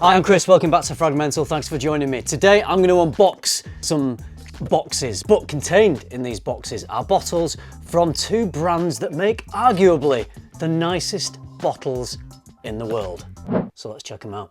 Hi, I'm Chris, welcome back to FRAG-MENTAL, thanks for joining me. Today I'm going to unbox some boxes, but contained in these boxes are bottles from two brands that make arguably the nicest bottles in the world. So let's check them out.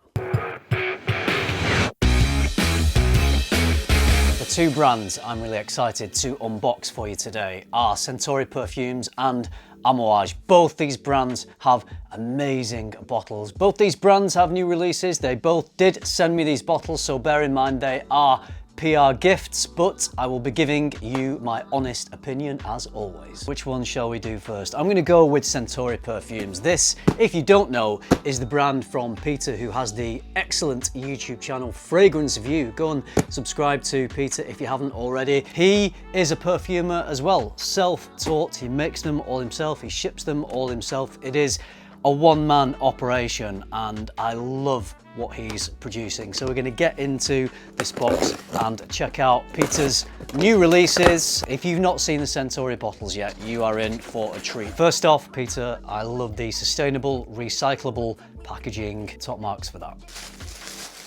The two brands I'm really excited to unbox for you today are Centauri Perfumes and Amouage. Both these brands have amazing bottles. Both these brands have new releases. They both did send me these bottles, so bear in mind they are PR gifts, but I will be giving you my honest opinion as always. Which one shall we do first? I'm going to go with Centauri Perfumes. This, if you don't know, is the brand from Peter, who has the excellent YouTube channel Fragrance View. Go and subscribe to Peter if you haven't already. He is a perfumer as well, self-taught. He makes them all himself, he ships them all himself. It is a one-man operation and I love what he's producing. So we're going to get into this box and check out Peter's new releases. If you've not seen the Centauri bottles yet, you are in for a treat. First off, Peter, I love the sustainable, recyclable packaging. Top marks for that.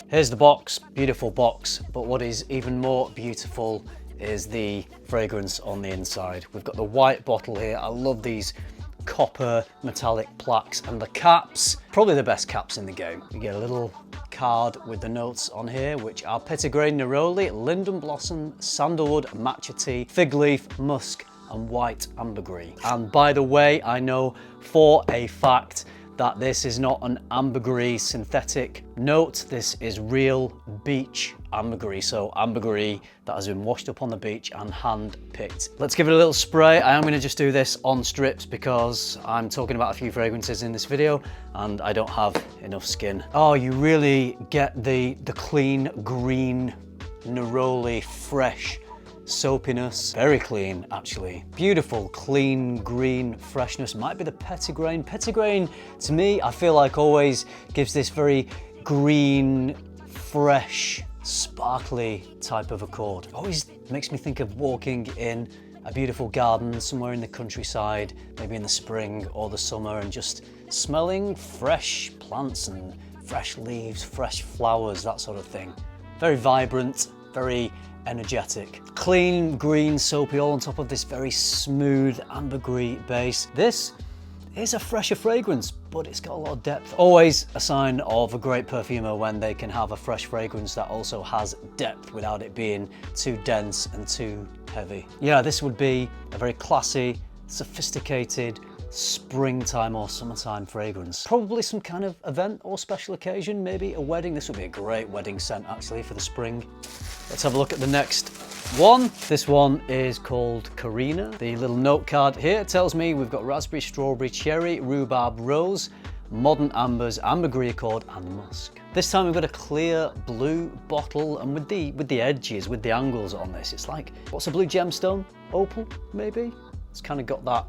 Here's the box, beautiful box, but what is even more beautiful is the fragrance on the inside. We've got the white bottle here. I love these copper metallic plaques and the caps, probably the best caps in the game. You get a little card with the notes on here, which are petitgrain neroli, linden blossom, sandalwood, matcha tea, fig leaf, musk and white ambergris. And by the way, I know for a fact that this is not an ambergris synthetic note. This is real beach ambergris, so ambergris that has been washed up on the beach and hand picked. Let's give it a little spray. I am going to just do this on strips because I'm talking about a few fragrances in this video and I don't have enough skin. Oh, you really get the clean green neroli, fresh soapiness, very clean actually. Beautiful, clean, green freshness. Might be the petitgrain. Petitgrain, to me, I feel like always gives this very green, fresh, sparkly type of accord. Always makes me think of walking in a beautiful garden somewhere in the countryside, maybe in the spring or the summer, and just smelling fresh plants and fresh leaves, fresh flowers, that sort of thing. Very vibrant, very energetic. Clean, green, soapy, all on top of this very smooth ambergris base. This is a fresher fragrance, but it's got a lot of depth. Always a sign of a great perfumer when they can have a fresh fragrance that also has depth without it being too dense and too heavy. Yeah, this would be a very classy, sophisticated, springtime or summertime fragrance. Probably some kind of event or special occasion, maybe a wedding. This would be a great wedding scent actually for the spring. Let's have a look at the next one. This one is called Carina. The little note card here tells me we've got raspberry, strawberry, cherry, rhubarb, rose, modern ambers, ambergris accord and musk. This time we've got a clear blue bottle, and with the edges, with the angles on this, it's like, what's a blue gemstone? Opal, maybe? It's kind of got that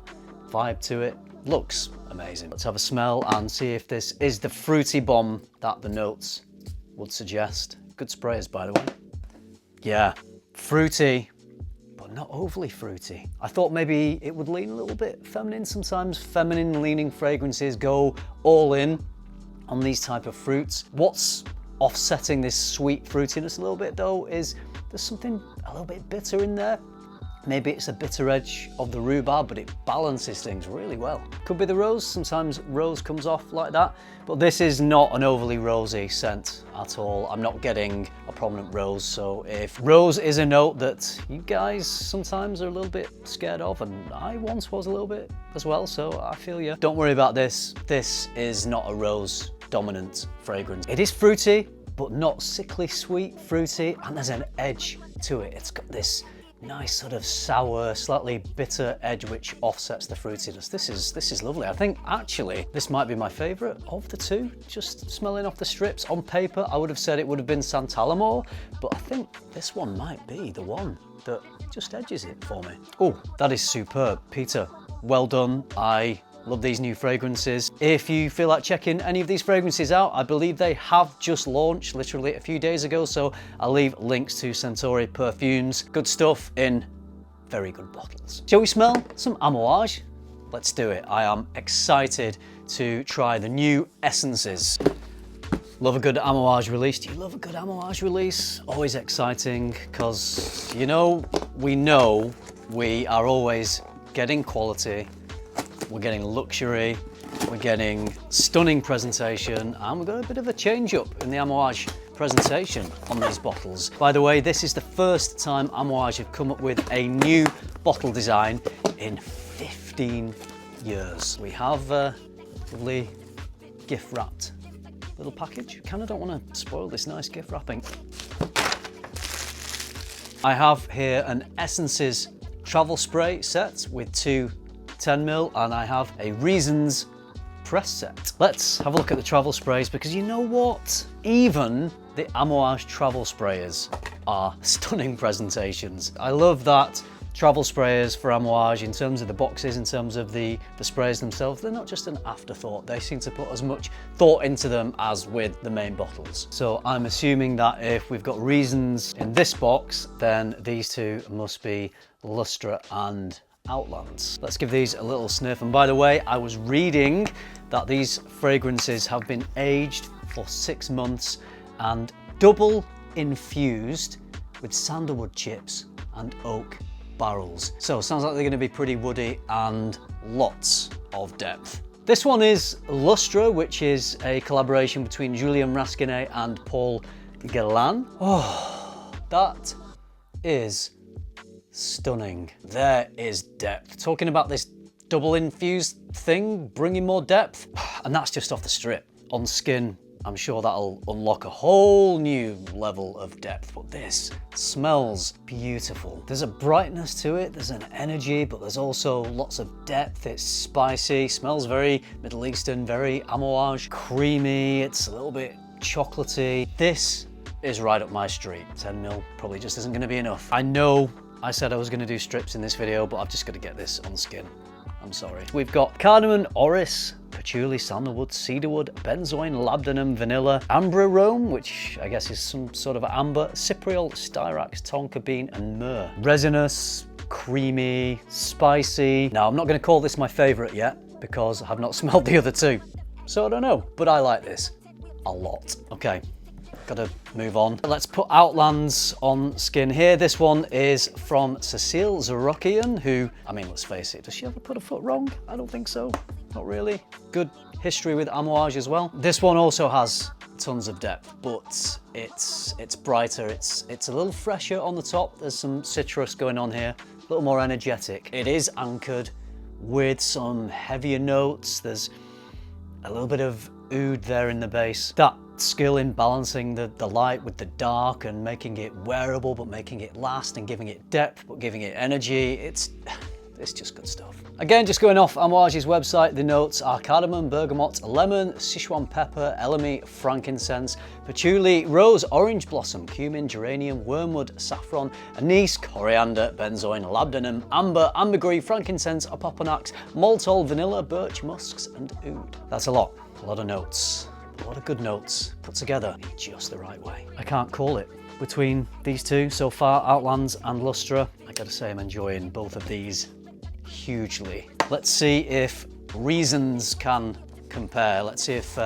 vibe to it. Looks amazing. Let's have a smell and see if this is the fruity bomb that the notes would suggest. Good sprayers, by the way. Yeah, fruity, but not overly fruity. I thought maybe it would lean a little bit feminine. Sometimes feminine leaning fragrances go all in on these type of fruits. What's offsetting this sweet fruitiness a little bit though is there's something a little bit bitter in there. Maybe it's a bitter edge of the rhubarb, but it balances things really well. Could be the rose, sometimes rose comes off like that, but this is not an overly rosy scent at all. I'm not getting a prominent rose, so if rose is a note that you guys sometimes are a little bit scared of, and I once was a little bit as well, so I feel you. Don't worry about this. This is not a rose dominant fragrance. It is fruity, but not sickly sweet fruity, and there's an edge to it. It's got this nice sort of sour, slightly bitter edge which offsets the fruitiness. This is lovely. I think actually this might be my favourite of the two. Just smelling off the strips, on paper I would have said it would have been Santalamore, but I think this one might be the one that just edges it for me. Oh, that is superb. Peter, well done. I love these new fragrances. If you feel like checking any of these fragrances out, I believe they have just launched literally a few days ago, so I'll leave links to Centauri Perfumes. Good stuff in very good bottles. Shall we smell some Amouage? Let's do it. I am excited to try the new essences. Love a good Amouage release. Do you love a good Amouage release? Always exciting, because we know we are always getting quality, we're getting luxury, we're getting stunning presentation, and we've got a bit of a change up in the Amouage presentation on these bottles. By the way, this is the first time Amouage have come up with a new bottle design in 15 years. We have a lovely gift wrapped little package. Kind of don't want to spoil this nice gift wrapping. I have here an Essences travel spray set with two 10ml, and I have a Reasons press set. Let's have a look at the travel sprays, because you know what? Even the Amouage travel sprayers are stunning presentations. I love that travel sprayers for Amouage, in terms of the boxes, in terms of the sprays themselves, they're not just an afterthought. They seem to put as much thought into them as with the main bottles. So I'm assuming that if we've got Reasons in this box, then these two must be Lustre and Outlands. Let's give these a little sniff. And by the way, I was reading that these fragrances have been aged for 6 months and double infused with sandalwood chips and oak barrels. So sounds like they're going to be pretty woody and lots of depth. This one is Lustre, which is a collaboration between Julien Rasquinet and Paul Guerlain. Oh, that is stunning. There is depth. Talking about this double infused thing, bringing more depth, and that's just off the strip. On skin, I'm sure that'll unlock a whole new level of depth, but this smells beautiful. There's a brightness to it, there's an energy, but there's also lots of depth. It's spicy, smells very Middle Eastern, very Amouage, creamy, it's a little bit chocolatey. This is right up my street. 10ml probably just isn't gonna be enough. I know I said I was gonna do strips in this video, but I've just gotta get this on skin. I'm sorry. We've got cardamom, orris, patchouli, sandalwood, cedarwood, benzoin, labdanum, vanilla, amber arome, which I guess is some sort of amber, cypriol, styrax, tonka bean, and myrrh. Resinous, creamy, spicy. Now, I'm not going to call this my favorite yet, because I have not smelled the other two, so I don't know, but I like this a lot. Okay. Gotta move on. Let's put Outlands on skin here. This one is from Cecile Zarokian, who, I mean, let's face it, does she ever put a foot wrong? I don't think so. Not really. Good history with Amouage as well. This one also has tons of depth, but it's brighter. It's a little fresher on the top. There's some citrus going on here, a little more energetic. It is anchored with some heavier notes. There's a little bit of oud there in the base. That skill in balancing the light with the dark and making it wearable, but making it last, and giving it depth, but giving it energy. It's just good stuff. Again, just going off Amouage's website, the notes are cardamom, bergamot, lemon, Sichuan pepper, elemi, frankincense, patchouli, rose, orange blossom, cumin, geranium, wormwood, saffron, anise, coriander, benzoin, labdanum, amber, ambergris, frankincense, opoponax, maltol, vanilla, birch, musks, and oud. That's a lot of notes. A lot of good notes put together in just the right way. I can't call it. Between these two so far, Outlands and Lustre, I gotta say I'm enjoying both of these hugely. Let's see if Reasons can compare. Let's see if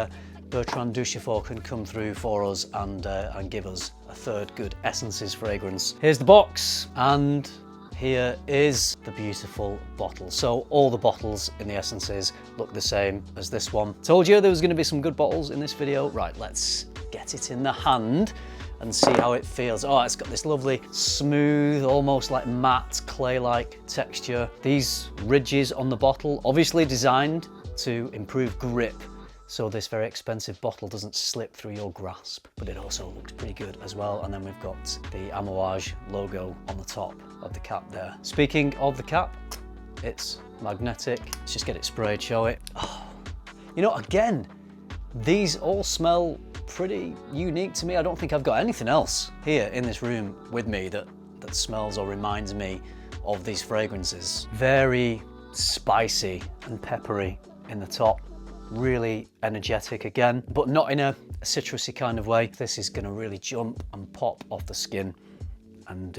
Bertrand Duchefort can come through for us and give us a third good Essences fragrance. Here's the box, and here is the beautiful bottle. So all the bottles in the Essences look the same as this one. Told you there was going to be some good bottles in this video. Right, let's get it in the hand and see how it feels. Oh, it's got this lovely, smooth, almost like matte, clay-like texture. These ridges on the bottle, obviously designed to improve grip, so this very expensive bottle doesn't slip through your grasp, but it also looks pretty good as well. And then we've got the Amouage logo on the top of the cap there. Speaking of the cap, it's magnetic. Let's just get it sprayed, show it. Oh, you know, again, these all smell pretty unique to me. I don't think I've got anything else here in this room with me that smells or reminds me of these fragrances. Very spicy and peppery in the top. Really energetic again, but not in a citrusy kind of way. This is going to really jump and pop off the skin and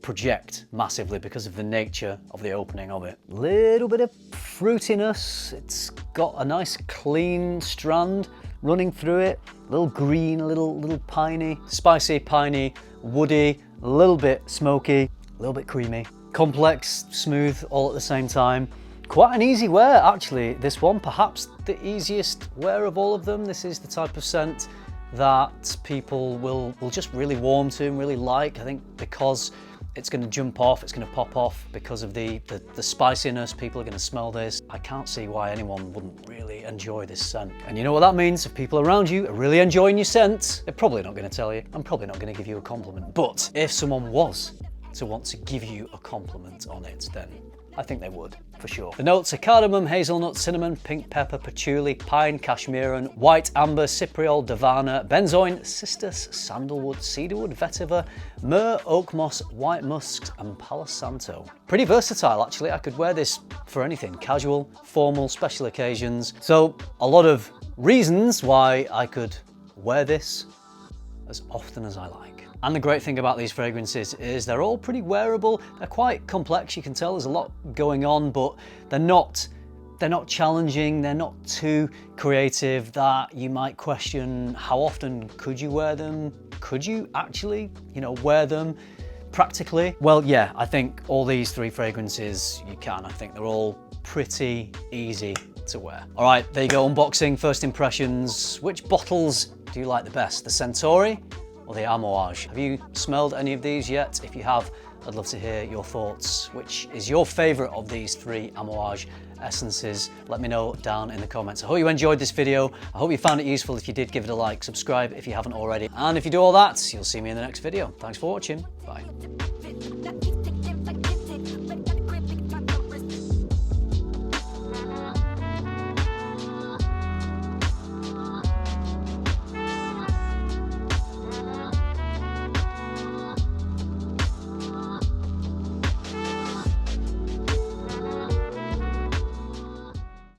project massively because of the nature of the opening of it. Little bit of fruitiness. It's got a nice clean strand running through it. A little green, a little piney, spicy, piney, woody, a little bit smoky, a little bit creamy. Complex, smooth, all at the same time. Quite an easy wear, actually, this one. Perhaps the easiest wear of all of them. This is the type of scent that people will just really warm to and really like. I think because it's going to jump off, it's going to pop off because of the spiciness. People are going to smell this. I can't see why anyone wouldn't really enjoy this scent. And you know what that means? If people around you are really enjoying your scent, they're probably not going to tell you. I'm probably not going to give you a compliment. But if someone was to want to give you a compliment on it, then I think they would, for sure. The notes are cardamom, hazelnut, cinnamon, pink pepper, patchouli, pine, cashmeran, white amber, cypriol, davana, benzoin, cistus, sandalwood, cedarwood, vetiver, myrrh, oak moss, white musk, and palo santo. Pretty versatile, actually. I could wear this for anything. Casual, formal, special occasions. So a lot of reasons why I could wear this as often as I like. And the great thing about these fragrances is they're all pretty wearable. They're quite complex, you can tell there's a lot going on, but they're not challenging, they're not too creative that you might question how often could you wear them? Could you actually, wear them practically? Well, yeah, I think all these three fragrances you can. I think they're all pretty easy to wear. All right, there you go, unboxing, first impressions. Which bottles do you like the best? The Centauri or the Amouage? Have you smelled any of these yet? If you have, I'd love to hear your thoughts. Which is your favorite of these three Amouage essences? Let me know down in the comments. I hope you enjoyed this video. I hope you found it useful. If you did, give it a like, subscribe if you haven't already. And if you do all that, you'll see me in the next video. Thanks for watching. Bye.